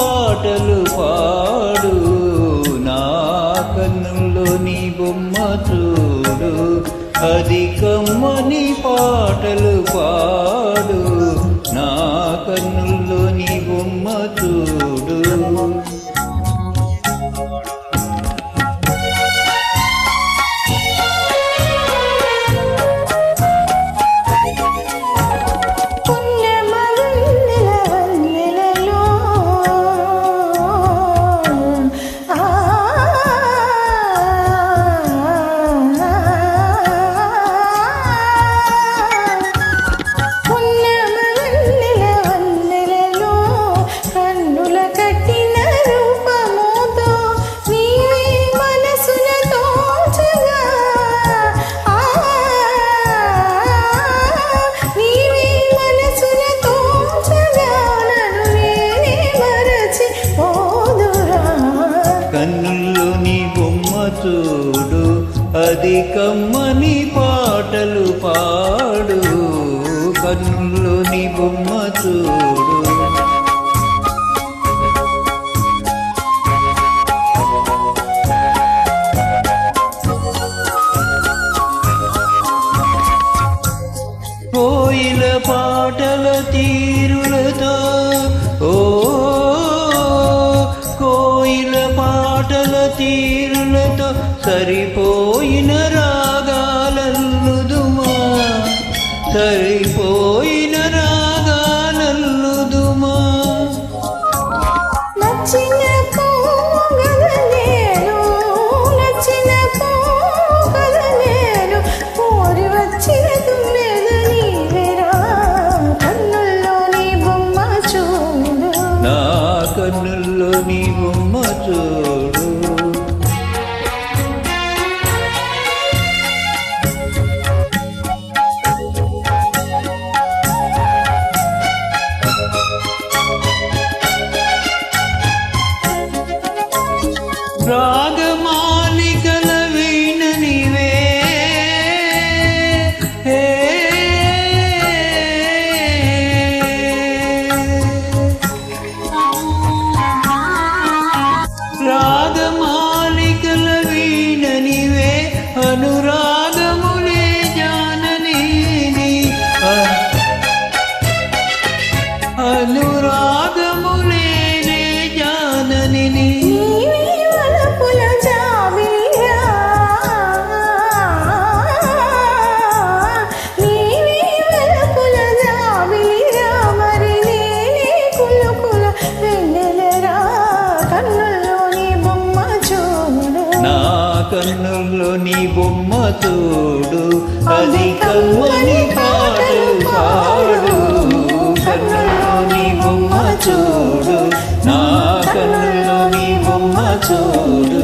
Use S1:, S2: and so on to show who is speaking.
S1: పాటలు పాడు, నా కన్నుల్లో నీ బొమ్మ చూడు. అది కమ్మని పాటలు పాడు, నా కన్నుల్లో నీ బొమ్మ చూడు. కన్నుల్లో నీ బొమ్మ చూడు, అది కమ్మని పాటలు పాడు, కన్నుల్లో నీ బొమ్మ చూడు. కోయిల పాటల తీరులతో, ఓ కోయిల పాటల తీరులతో సరిపోయిన రాగాలల్లుదుమా, సరిపోయిన రాగాలల్లుదుమా.
S2: నచ్చిన పోగల నేను, నచ్చిన పోగల నేను, కోరి వచ్చిన తుమ్మెద నీవేరా, కన్నుల్లో నీ బొమ్మ చూడు,
S1: నా కన్నుల్లో నీ బొమ్మ చూడు. రాగమాలికల వీణ నీవే, రాగమాలికల వీణ నీవే, అనురాగములే జానని, అనురాగములే జానని. కన్నుల్లో నీ బొమ్మ చూడు, అది కమ్మని పాటలు పాడు, కన్నుల్లో నీ బొమ్మ చూడు, నా కన్నుల్లో నీ బొమ్మ చూడు.